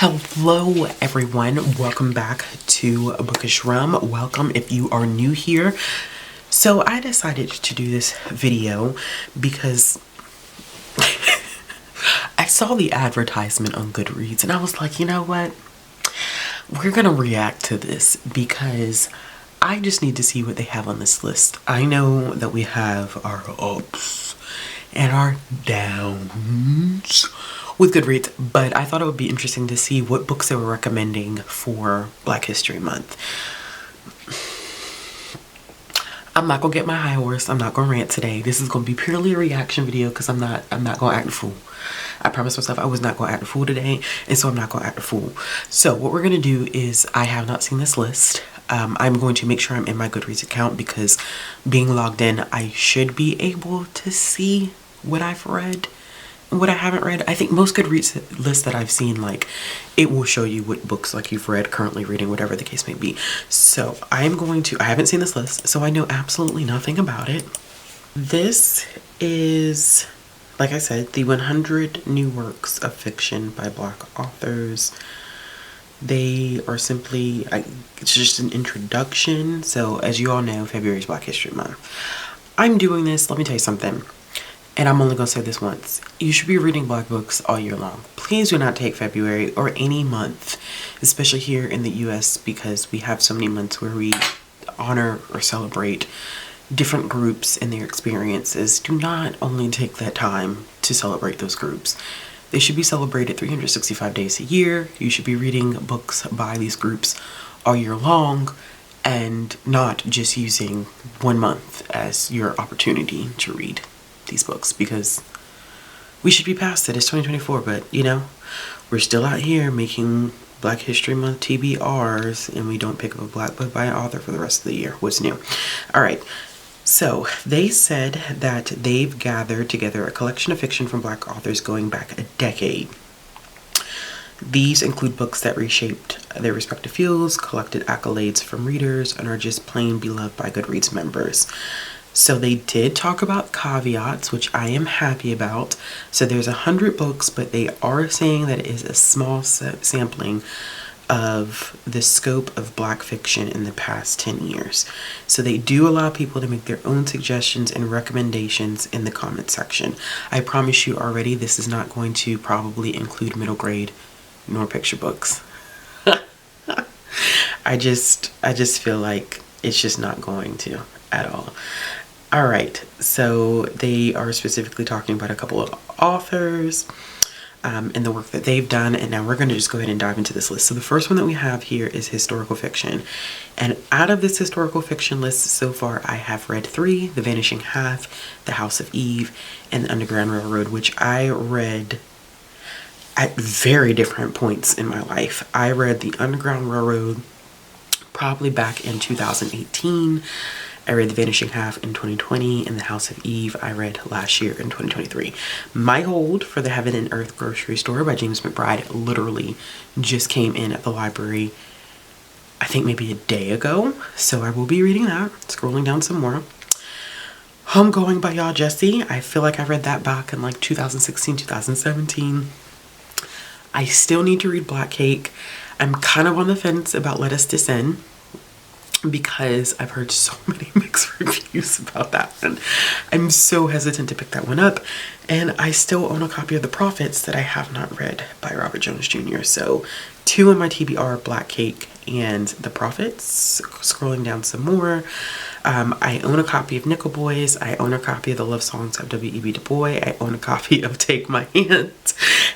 Hello everyone, welcome back to Bookish Rum. Welcome if you are new here. So I decided to do this video because I saw the advertisement on Goodreads and I was like, you know what? We're gonna react to this because I just need to see what they have on this list. I know that we have our ups and our downs with Goodreads, but I thought it would be interesting to see what books they were recommending for Black History Month. I'm not gonna get my high horse. I'm not gonna rant today. This is gonna be purely a reaction video because I'm not gonna act a fool. I promised myself I was not gonna act a fool today, and so I'm not gonna act a fool. So what we're gonna do is, I have not seen this list. I'm going to make sure I'm in my Goodreads account because being logged in, I should be able to see what I've read and what I haven't read. I think most Goodreads lists that I've seen, like, it will show you what books like you've read, currently reading, whatever the case may be. So I haven't seen this list, so I know absolutely nothing about it. This is, like I said, the 100 new works of fiction by Black authors. They are simply, it's just an introduction. So as you all know, February is Black History Month. I'm doing this, let me tell you something, and I'm only gonna say this once. You should be reading Black books all year long. Please do not take February or any month, especially here in the US, because we have so many months where we honor or celebrate different groups and their experiences. Do not only take that time to celebrate those groups. They should be celebrated 365 days a year. You should be reading books by these groups all year long and not just using 1 month as your opportunity to read these books, because we should be past it. It's 2024, but you know, we're still out here making Black History Month TBRs and we don't pick up a Black book by an author for the rest of the year. What's new? All right. So they said that they've gathered together a collection of fiction from Black authors going back a decade. These include books that reshaped their respective fields, collected accolades from readers, and are just plain beloved by Goodreads members. So they did talk about caveats, which I am happy about. So there's 100 books, but they are saying that it is a small sampling of the scope of Black fiction in the past 10 years. So they do allow people to make their own suggestions and recommendations in the comment section. I promise you already, this is not going to probably include middle grade nor picture books. I just feel like it's just not going to at all. All right, so they are specifically talking about a couple of authors and the work that they've done, and now we're going to just go ahead and dive into this list. So the first one that we have here is historical fiction, and out of this historical fiction list so far, I have read 3: The Vanishing Half, The House of Eve, and The Underground Railroad, which I read at very different points in my life. I read The Underground Railroad probably back in 2018. I read The Vanishing Half in 2020, and The House of Eve I read last year in 2023. My hold for The Heaven and Earth Grocery Store by James McBride literally just came in at the library, I think maybe a day ago. So I will be reading that, scrolling down some more. Homegoing by Y'all Jesse. I feel like I read that back in like 2016, 2017. I still need to read Black Cake. I'm kind of on the fence about Let Us Descend, because I've heard so many mixed reviews about that one. I'm so hesitant to pick that one up. And I still own a copy of The Prophets that I have not read by Robert Jones Jr. So 2 on my TBR, Black Cake and The Prophets. Scrolling down some more. I own a copy of Nickel Boys. I own a copy of The Love Songs of W.E.B. Du Bois. I own a copy of Take My Hand.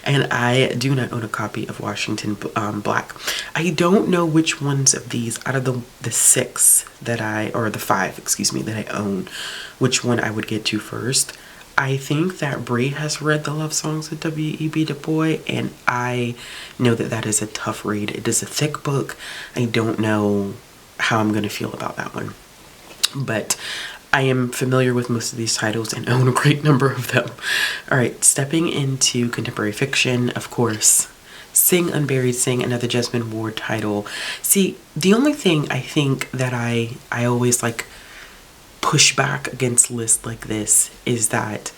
And I do not own a copy of Washington Black. I don't know which ones of these out of the 6 that or the 5, excuse me, that I own, which one I would get to first. I think that Bree has read The Love Songs of W.E.B. Du Bois, and I know that that is a tough read. It is a thick book. I don't know how I'm going to feel about that one, but I am familiar with most of these titles and own a great number of them. All right, stepping into contemporary fiction, of course, Sing Unburied Sing, another Jesmyn Ward title. See, the only thing I think that I always like push back against lists like this is that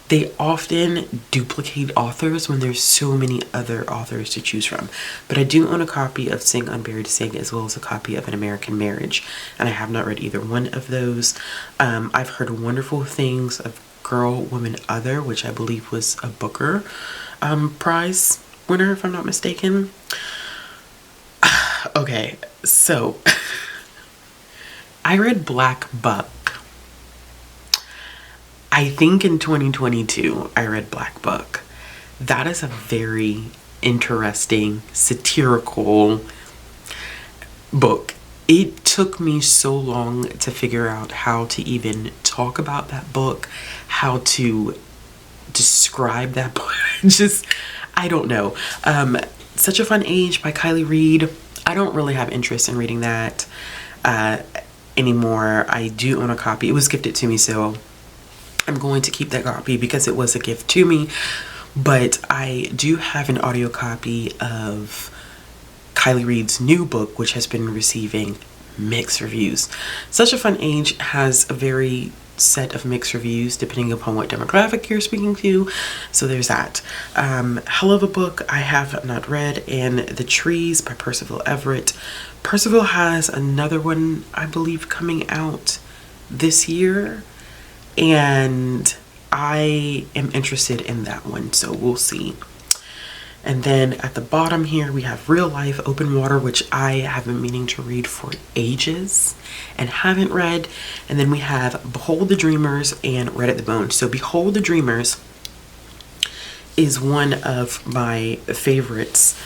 they often duplicate authors when there's so many other authors to choose from. But I do own a copy of Sing Unburied Sing as well as a copy of An American Marriage, and I have not read either one of those. I've heard wonderful things of Girl, Woman, Other, which I believe was a Booker Prize winner, if I'm not mistaken. Okay, so I read Black Buck. I think in 2022, I read Black Buck. That is a very interesting, satirical book. It took me so long to figure out how to even talk about that book, how to describe that book. Just, I don't know. Such a Fun Age by Kylie Reid. I don't really have interest in reading that anymore. I do own a copy. It was gifted to me, so I'm going to keep that copy because it was a gift to me. But I do have an audio copy of Kylie Reid's new book, which has been receiving mixed reviews. Such a Fun Age has a very set of mixed reviews depending upon what demographic you're speaking to, so there's that. Hell of a book I have not read, and The Trees by Percival Everett. Percival has another one, I believe, coming out this year, and I am interested in that one, so we'll see. And then at the bottom here we have Real Life Open Water, which I have been meaning to read for ages and haven't read. And then we have Behold the Dreamers and Red at the Bone. So Behold the Dreamers is one of my favorites,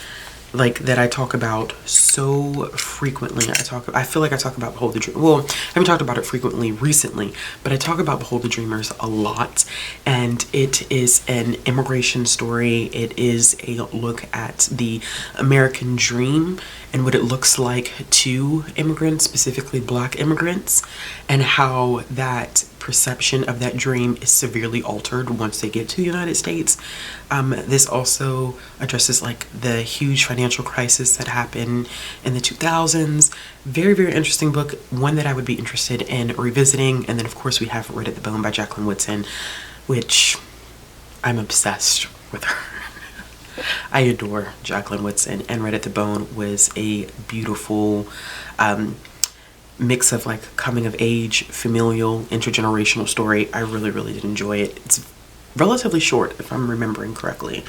like, that I talk about so frequently. I feel like I talk about Behold the Dreamers. Well, I haven't talked about it frequently recently, but I talk about Behold the Dreamers a lot. And it is an immigration story. It is a look at the American dream and what it looks like to immigrants, specifically Black immigrants, and how that perception of that dream is severely altered once they get to the United States. This also addresses like the huge financial crisis that happened in the 2000s. Very, very interesting book, one that I would be interested in revisiting. And then of course we have Red at the Bone by Jacqueline Woodson, which I'm obsessed with her. I adore Jacqueline Woodson, and Red at the Bone was a beautiful mix of like coming of age, familial, intergenerational story. I really, really did enjoy it. It's relatively short, if I'm remembering correctly.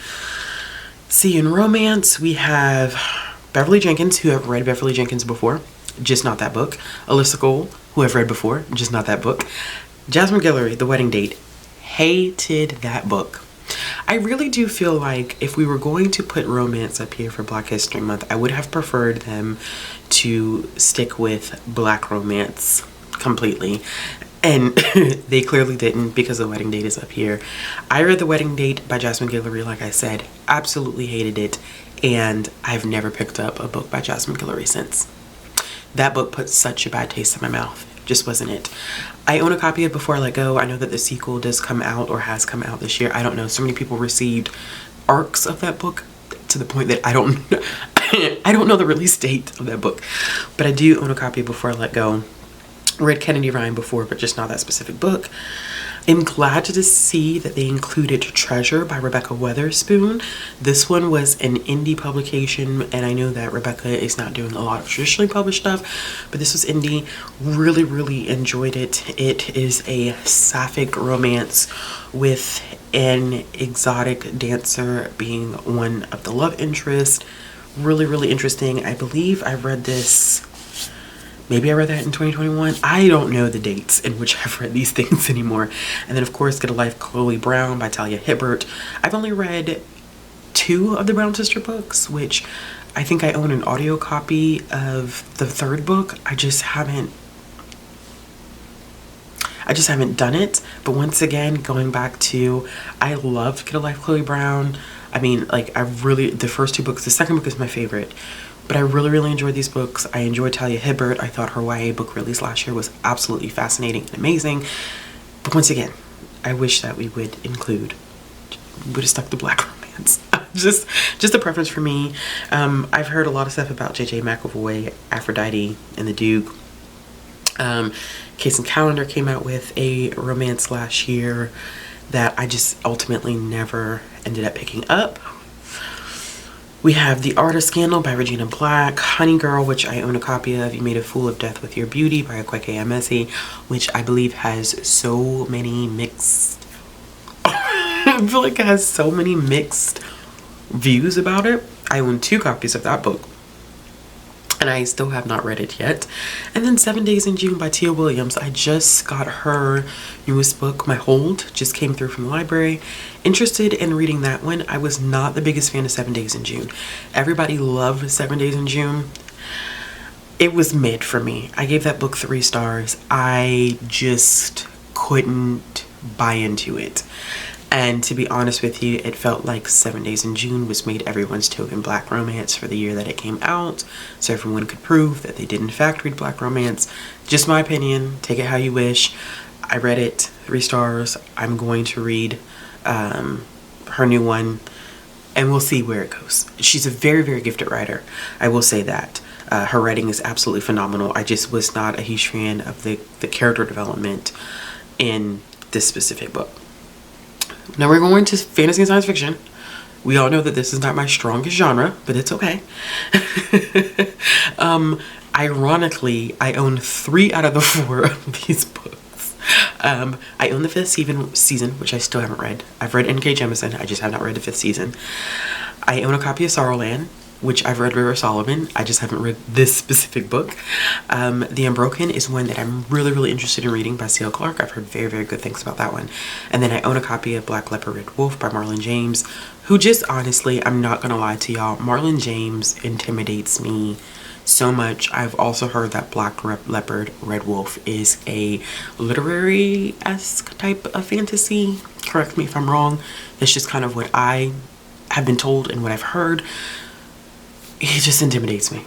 See, in romance, we have Beverly Jenkins, who have read Beverly Jenkins before, just not that book. Alyssa Cole, who I've read before, just not that book. Jasmine Guillory, The Wedding Date, hated that book. I really do feel like if we were going to put romance up here for Black History Month, I would have preferred them to stick with Black romance completely. And they clearly didn't, because The Wedding Date is up here. I read The Wedding Date by Jasmine Guillory, like I said, absolutely hated it, and I've never picked up a book by Jasmine Guillory since. That book put such a bad taste in my mouth. Just wasn't it. I own a copy of Before I Let Go. I know that the sequel does come out or has come out this year. I don't know. So many people received arcs of that book to the point that I don't know the release date of that book. But I do own a copy of Before I Let Go. Read Kennedy Ryan before, but just not that specific book. I'm glad to see that they included Treasure by Rebecca Weatherspoon. This one was an indie publication, and I know that Rebecca is not doing a lot of traditionally published stuff, but this was indie. Really, really enjoyed it. It is a sapphic romance with an exotic dancer being one of the love interests. Really, really interesting. I believe I read this, maybe I read that in 2021. I don't know the dates in which I've read these things anymore. And then of course, Get a Life, Chloe Brown by Talia Hibbert. I've only read 2 of the Brown sister books, which I think I own an audio copy of the 3rd book. I just haven't done it. But once again, going back to, I loved Get a Life, Chloe Brown. I mean, like, the first 2 books, the 2nd book is my favorite. But I really, really enjoyed these books. I enjoyed Talia Hibbert. I thought her YA book release last year was absolutely fascinating and amazing. But once again, I wish that we would have stuck to Black romance. just a preference for me. I've heard a lot of stuff about J.J. McAvoy, Aphrodite, and the Duke. Case and Calendar came out with a romance last year. that I just ultimately never ended up picking up. We have The Art of Scandal by Regina Black, Honey Girl, which I own a copy of, You Made a Fool of Death with Your Beauty by Akweke Emesi, which I believe has so many mixed I feel like it has so many mixed views about it. I own 2 copies of that book, and I still have not read it yet. And then 7 Days in June by Tia Williams. I just got her newest book, My Hold, just came through from the library. Interested in reading that one. I was not the biggest fan of 7 Days in June. Everybody loved 7 Days in June. It was mid for me. I gave that book 3 stars. I just couldn't buy into it. And to be honest with you, it felt like 7 Days in June was made everyone's token black romance for the year that it came out, so everyone could prove that they did in fact read black romance. Just my opinion, take it how you wish. I read it, 3 stars. I'm going to read her new one, and we'll see where it goes. She's a very, very gifted writer. I will say that. Her writing is absolutely phenomenal. I just was not a huge fan of the character development in this specific book. Now we're going to fantasy and science fiction. We all know that this is not my strongest genre, but it's okay. Ironically, I own 3 out of the 4 of these books. I own the 5th season, which I still haven't read. I've read N.K. Jemisin, I just have not read the 5th season. I own a copy of Sorrowland, which I've read River Solomon. I just haven't read this specific book. The Unbroken is one that I'm really, really interested in reading by C.L. Clarke. I've heard very, very good things about that one. And then I own a copy of Black Leopard Red Wolf by Marlon James, who just honestly, I'm not gonna lie to y'all, Marlon James intimidates me so much. I've also heard that Black Leopard Red Wolf is a literary-esque type of fantasy. Correct me if I'm wrong. It's just kind of what I have been told and what I've heard. He just intimidates me.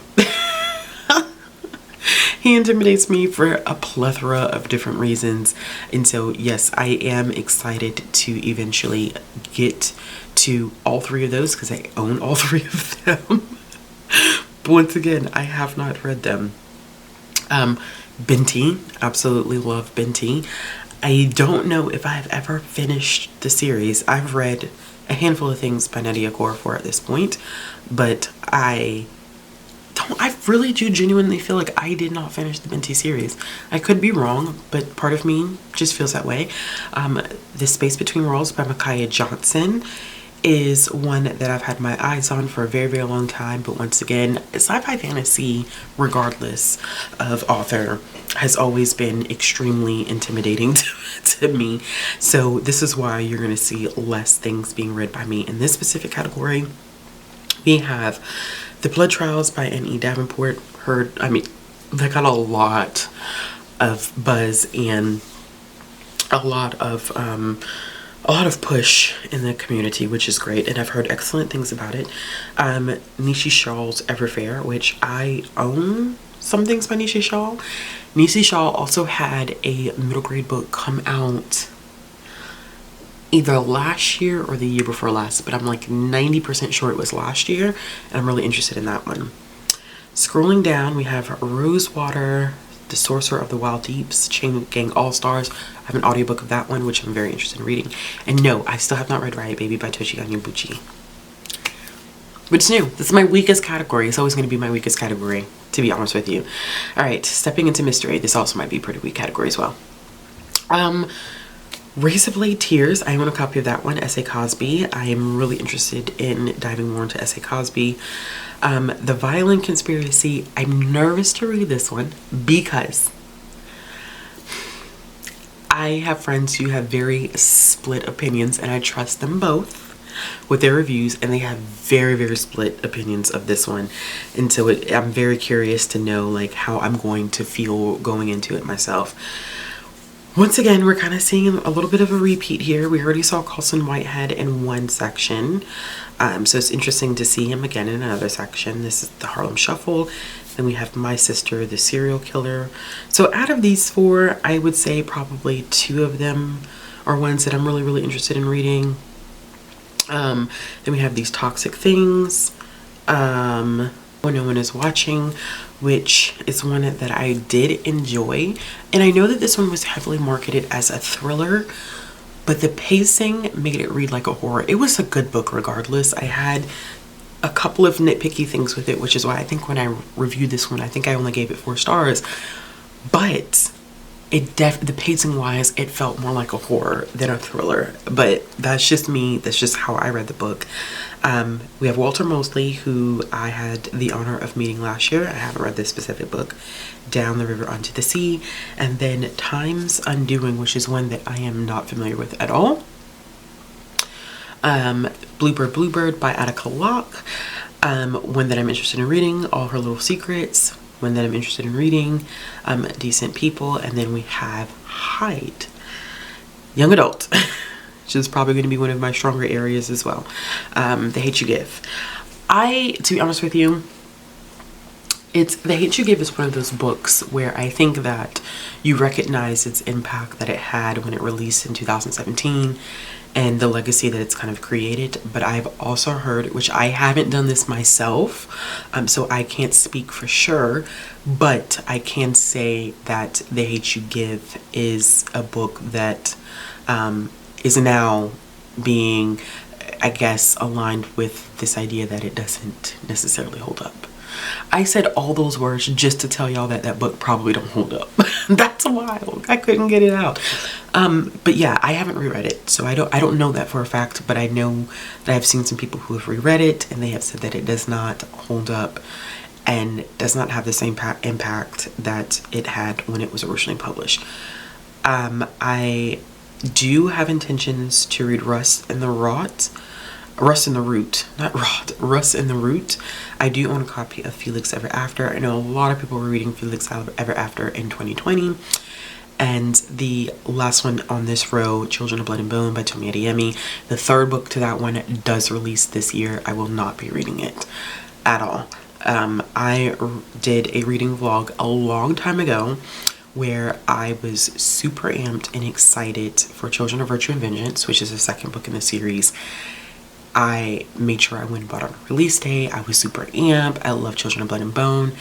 He intimidates me for a plethora of different reasons. And so, yes, I am excited to eventually get to all 3 of those because I own all 3 of them. But once again, I have not read them. Binti, absolutely love Binti. I don't know if I've ever finished the series. I've read a handful of things by Nadia Okorafor at this point, but I really do genuinely feel like I did not finish the Binti series. I could be wrong, but part of me just feels that way. The Space Between Worlds by Micaiah Johnson is one that I've had my eyes on for a very, very long time, but once again, sci-fi fantasy, regardless of author, has always been extremely intimidating to me. So this is why you're going to see less things being read by me in this specific category. We have The Blood Trials by N.E. Davenport. They got a lot of buzz and a lot of push in the community, which is great, and I've heard excellent things about it. Nishi Shaw's Everfair, which I own some things by Nishi Shaw. Nishi Shaw also had a middle grade book come out either last year or the year before last, but I'm like 90% sure it was last year, and I'm really interested in that one. Scrolling down, we have Rosewater, The Sorcerer of the Wild Deeps, Chain Gang All-Stars. I have an audiobook of that one, which I'm very interested in reading. And no, I still have not read Riot Baby by Tochi Onyebuchi. But it's new. This is my weakest category. It's always going to be my weakest category, to be honest with you. Alright, stepping into mystery. This also might be a pretty weak category as well. Razorblade Tears. I own a copy of that one, S.A. Cosby. I am really interested in diving more into S.A. Cosby. The Violent Conspiracy. I'm nervous to read this one because I have friends who have very split opinions, and I trust them both with their reviews, and they have very, very split opinions of this one. And so I'm very curious to know like how I'm going to feel going into it myself. Once again, we're kind of seeing a little bit of a repeat here. We already saw Colson Whitehead in one section. So it's interesting to see him again in another section. This is the Harlem Shuffle. Then we have My Sister, the Serial Killer. So out of these 4, I would say probably 2 of them are ones that I'm really, really interested in reading. Then we have These Toxic Things. When No One Is Watching, which is one that I did enjoy. And I know that this one was heavily marketed as a thriller, but the pacing made it read like a horror. It was a good book regardless. I had a couple of nitpicky things with it, which is why I think when I reviewed this one, I think I only gave it 4 stars. But the pacing wise, it felt more like a horror than a thriller. But that's just me. That's just how I read the book. We have Walter Mosley, who I had the honor of meeting last year. I haven't read this specific book, Down the River Onto the Sea. And then Time's Undoing, which is one that I am not familiar with at all. Bluebird by Attica Locke. One that I'm interested in reading, All Her Little Secrets. One that I'm interested in reading, Decent People. And then we have Hyde, young adult, which is probably going to be one of my stronger areas as well. The Hate You Give. To be honest with you, The Hate You Give is one of those books where I think that you recognize its impact that it had when it released in 2017 and the legacy that it's kind of created. But I've also heard, which I haven't done this myself, so I can't speak for sure, but I can say that The Hate You Give is a book that is now being, I guess, aligned with this idea that it doesn't necessarily hold up. I said all those words just to tell y'all that that book probably don't hold up. That's wild. I couldn't get it out. But yeah, I haven't reread it, so I don't know that for a fact, but I know that I've seen some people who have reread it and they have said that it does not hold up and does not have the same impact that it had when it was originally published. I do have intentions to read Rust in the Root. I do own a copy of Felix Ever After. I know a lot of people were reading Felix Ever After in 2020. And the last one on this row, Children of Blood and Bone by Tomi Adeyemi. The third book to that one does release this year. I will not be reading it at all. I did a reading vlog a long time ago where I was super amped and excited for Children of Virtue and Vengeance, which is the second book in the series. I made sure I went and bought it on release day. I was super amped. I love Children of Blood and Bone.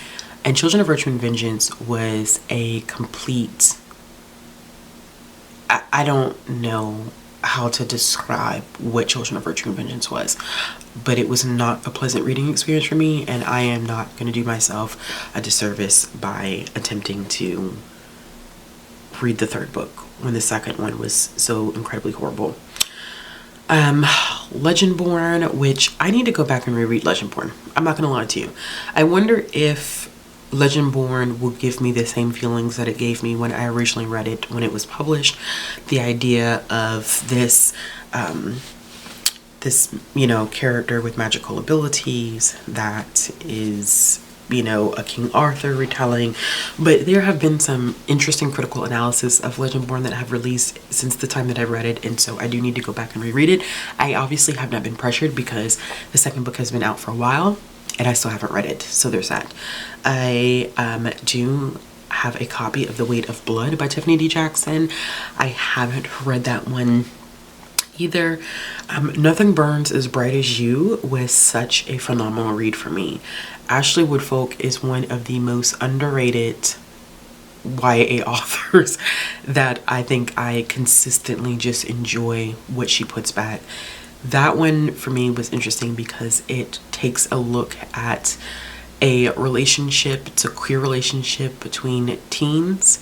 And Children of Virtue and Vengeance was a complete... I don't know how to describe what Children of Virtue and Vengeance was, but it was not a pleasant reading experience for me, and I am not going to do myself a disservice by attempting to read the third book when the second one was so incredibly horrible. Legendborn, which I need to go back and reread Legendborn. I'm not gonna lie to you. I wonder if Legendborn will give me the same feelings that it gave me when I originally read it when it was published. The idea of this character with magical abilities that is, a King Arthur retelling. But there have been some interesting critical analysis of Legendborn that have released since the time that I read it, and so I do need to go back and reread it. I obviously have not been pressured because the second book has been out for a while and I still haven't read it, so there's that. I do have a copy of The Weight of Blood by Tiffany D. Jackson. I haven't read that one either. Nothing Burns as Bright as You was such a phenomenal read for me. Ashley Woodfolk is one of the most underrated YA authors that I think I consistently just enjoy what she puts back. That one for me was interesting because it takes a look at a relationship. It's a queer relationship between teens,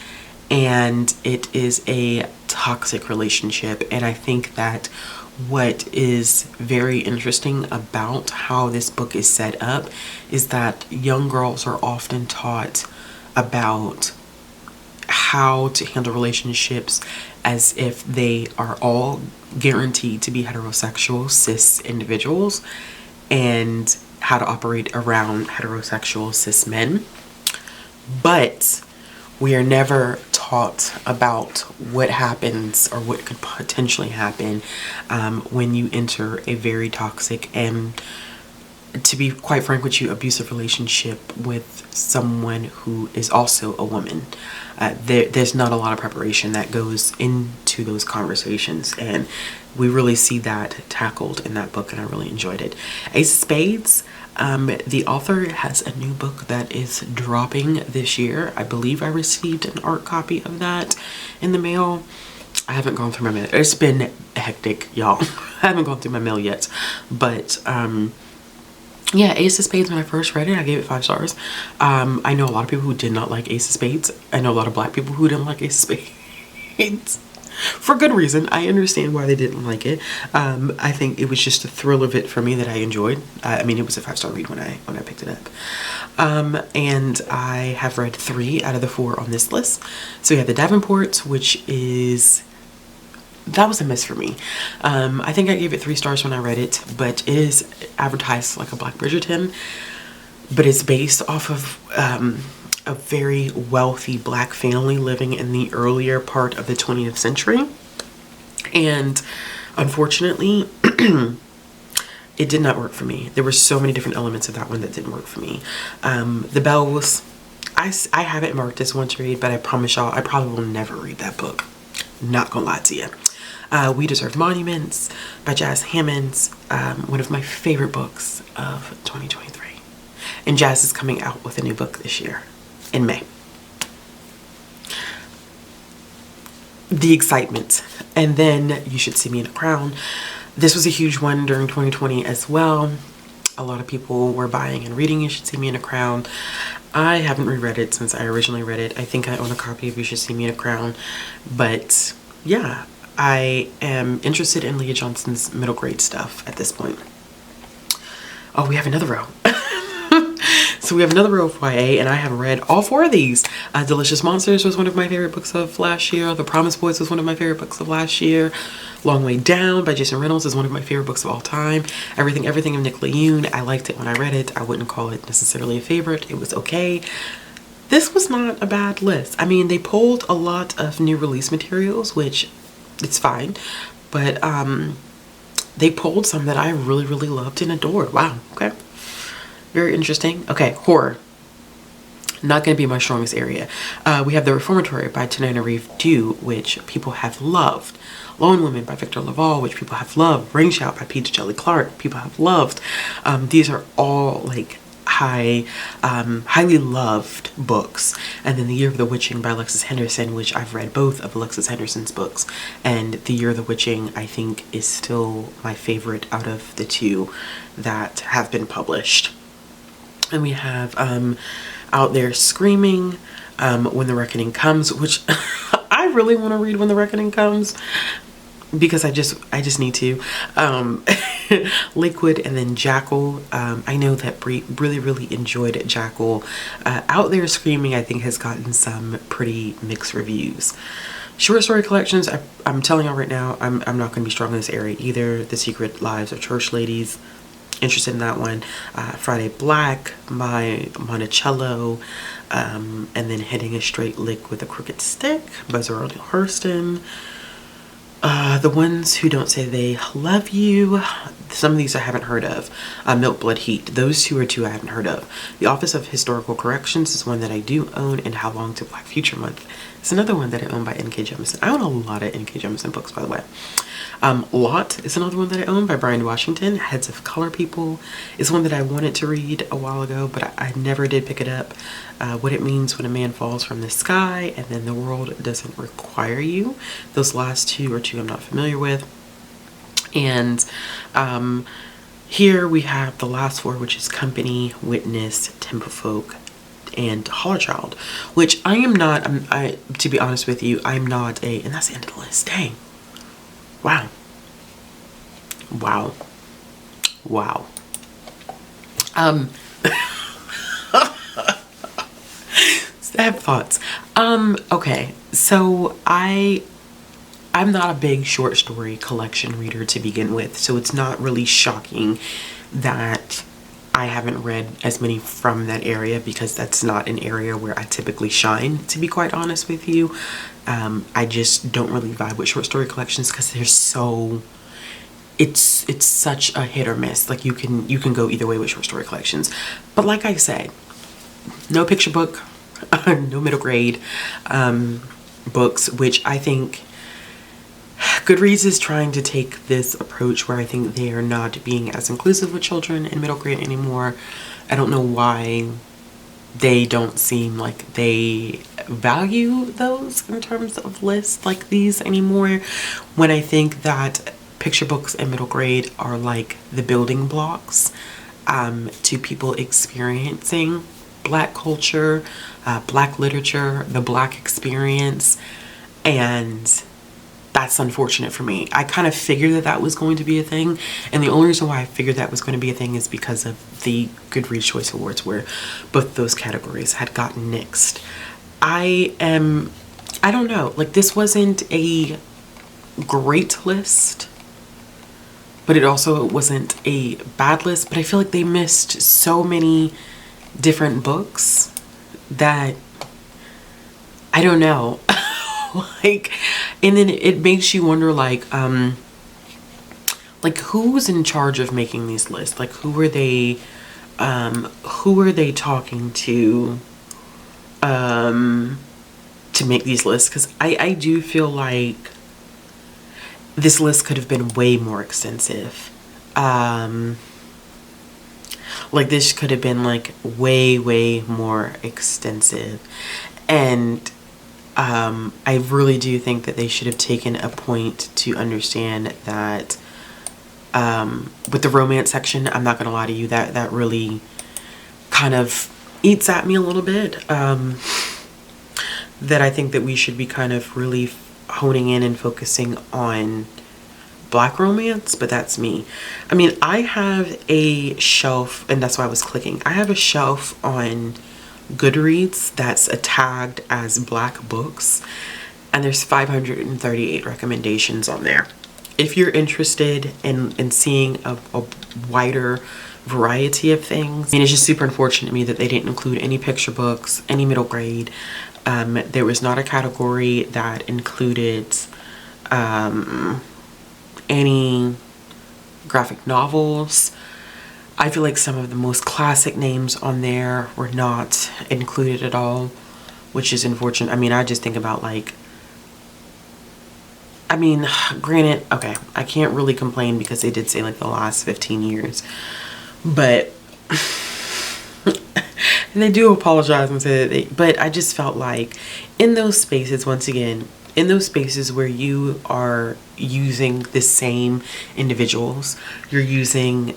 and it is a toxic relationship. And I think that what is very interesting about how this book is set up is that young girls are often taught about how to handle relationships as if they are all guaranteed to be heterosexual cis individuals, and how to operate around heterosexual cis men. But we are never taught about what happens or what could potentially happen when you enter a very toxic and, to be quite frank with you, abusive relationship with someone who is also a woman. There's not a lot of preparation that goes into those conversations, and we really see that tackled in that book, and I really enjoyed it. Ace of Spades, the author has a new book that is dropping this year. I believe I received an art copy of that in the mail. I haven't gone through my mail. It's been hectic, y'all. I haven't gone through my mail yet. But yeah, Ace of Spades, when I first read it, I gave it 5 stars. I know a lot of people who did not like Ace of Spades. I know a lot of black people who didn't like Ace of Spades. For good reason. I understand why they didn't like it. I think it was just the thrill of it for me that I enjoyed. I mean, it was a 5-star read when I picked it up. And I have read 3 out of the 4 on this list. So we have The Davenports, which is... that was a miss for me. I think I gave it 3 stars when I read it, but it is advertised like a Black Bridgerton, but it's based off of a very wealthy black family living in the earlier part of the 20th century. And unfortunately, it did not work for me. There were so many different elements of that one that didn't work for me. The Bells, I have it marked as one to read, but I promise y'all, I probably will never read that book. Not gonna lie to you. We Deserve Monuments by Jazz Hammonds, one of my favorite books of 2023. And Jazz is coming out with a new book this year in May. The excitement. And then You Should See Me in a Crown. This was a huge one during 2020 as well. A lot of people were buying and reading You Should See Me in a Crown. I haven't reread it since I originally read it. I think I own a copy of You Should See Me in a Crown. But yeah, I am interested in Leah Johnson's middle grade stuff at this point. Oh, we have another row. So we have another row of YA, and I have read all 4 of these. Delicious Monsters was one of my favorite books of last year. The Promised Boys was one of my favorite books of last year. Long Way Down by Jason Reynolds is one of my favorite books of all time. Everything of Nick Leune. I liked it when I read it. I wouldn't call it necessarily a favorite. It was okay. This was not a bad list. I mean, they pulled a lot of new release materials, which it's fine. But they pulled some that I really, really loved and adored. Wow. Okay. Very interesting. Okay, horror. Not going to be my strongest area. We have The Reformatory by Tanana Reeve Dew, which people have loved. Lone Women by Victor Laval, which people have loved. Ring Shout by Peter Shelley Clark, people have loved. These are all like highly loved books. And then The Year of the Witching by Alexis Henderson, which I've read both of Alexis Henderson's books. And The Year of the Witching, I think, is still my favorite out of the 2 that have been published. And we have Out There Screaming, When the Reckoning Comes, which I really want to read When the Reckoning Comes because I just need to. Liquid, and then Jackal. I know that Brie really enjoyed Jackal. Out There Screaming, I think, has gotten some pretty mixed reviews. Short story collections, I'm telling y'all right now, I'm not going to be strong in this area either. The Secret Lives of Church Ladies. Interested in that one. Friday Black by Monticello, and then Hitting a Straight Lick with a Crooked Stick by Zora Neale Hurston. The Ones Who Don't Say They Love You. Some of these I haven't heard of. Milk, Blood, Heat. Those 2 are 2 I haven't heard of. The Office of Historical Corrections is one that I do own, and How Long to Black Future Month is another one that I own by N.K. Jemisin. I own a lot of N.K. Jemisin books, by the way. Lot is another one that I own by Brian Washington. Heads of Color People is one that I wanted to read a while ago, but I never did pick it up. What It Means When a Man Falls from the Sky, and then The World Doesn't Require You. Those last 2 are 2 I'm not familiar with. And here we have the last 4, which is Company, Witness, Temple Folk, and Holler Child, which I am not, to be honest with you, I'm not a, and that's the end of the list. Dang. Wow. Wow. Wow. I have thoughts. Okay, so I'm not a big short story collection reader to begin with, so it's not really shocking that I haven't read as many from that area, because that's not an area where I typically shine, to be quite honest with you. I just don't really vibe with short story collections because they're so, it's such a hit or miss. Like you can go either way with short story collections. But like I said, no picture book, no middle grade books, which I think Goodreads is trying to take this approach where I think they are not being as inclusive with children in middle grade anymore. I don't know why they don't seem like they value those in terms of lists like these anymore, when I think that picture books in middle grade are like the building blocks to people experiencing Black culture, Black literature, the Black experience. And that's unfortunate for me. I kind of figured that that was going to be a thing, and the only reason why I figured that was going to be a thing is because of the Goodreads Choice Awards, where both those categories had gotten nixed. I don't know, like, this wasn't a great list, but it also wasn't a bad list, but I feel like they missed so many different books that I don't know. Like, and then it makes you wonder, like who's in charge of making these lists? Like, who are they talking to make these lists? Because I do feel like this list could have been way more extensive. Like, this could have been like way more extensive. And I really do think that they should have taken a point to understand that with the romance section, I'm not gonna lie to you, that really kind of eats at me a little bit. That I think that we should be kind of really honing in and focusing on Black romance, but that's me. I mean, I have a shelf, and that's why I was clicking. I have a shelf on Goodreads that's tagged as Black books, and there's 538 recommendations on there. If you're interested in seeing a wider variety of things, I mean, it's just super unfortunate to me that they didn't include any picture books, any middle grade. There was not a category that included any graphic novels. I feel like some of the most classic names on there were not included at all, which is unfortunate. I mean, I just think about, like, I mean, granted, okay, I can't really complain because they did say like the last 15 years, but and they do apologize and say that but I just felt like in those spaces, once again, in those spaces where you are using the same individuals, you're using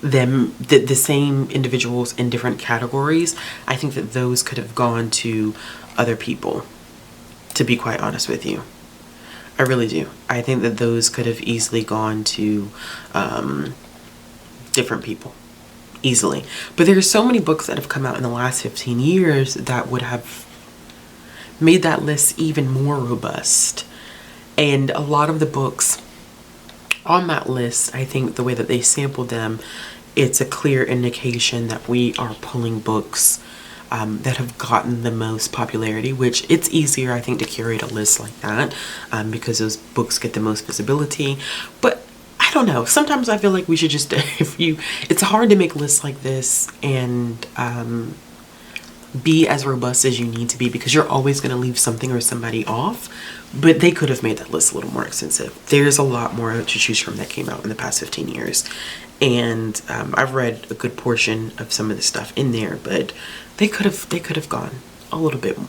them, the same individuals in different categories, I think that those could have gone to other people, to be quite honest with you. I really do. I think that those could have easily gone to different people, easily. But there are so many books that have come out in the last 15 years that would have made that list even more robust. And a lot of the books on that list, I think the way that they sampled them, it's a clear indication that we are pulling books that have gotten the most popularity, which it's easier, I think, to curate a list like that because those books get the most visibility. But I don't know, sometimes I feel like we should just, it's hard to make lists like this and be as robust as you need to be, because you're always going to leave something or somebody off. But they could have made that list a little more extensive. There's a lot more to choose from that came out in the past 15 years. And I've read a good portion of some of the stuff in there, but they could have gone a little bit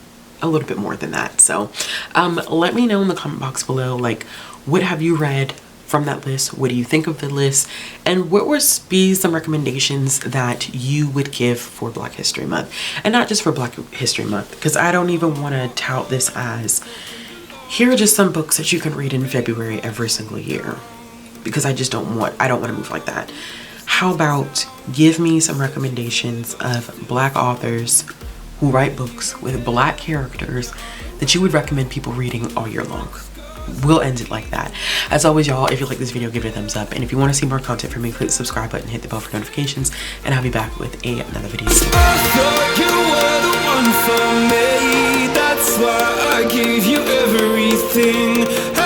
more than that. So let me know in the comment box below, like, what have you read from that list? What do you think of the list? And what would be some recommendations that you would give for Black History Month? And not just for Black History Month, because I don't even want to tout this as, here are just some books that you can read in February every single year, because I don't want to move like that. How about give me some recommendations of Black authors who write books with Black characters that you would recommend people reading all year long? We'll end it like that. As always, y'all, if you like this video, give it a thumbs up. And if you want to see more content from me, click the subscribe button, hit the bell for notifications, and I'll be back with another video soon. I thought you were the one for me. That's why I gave you everything.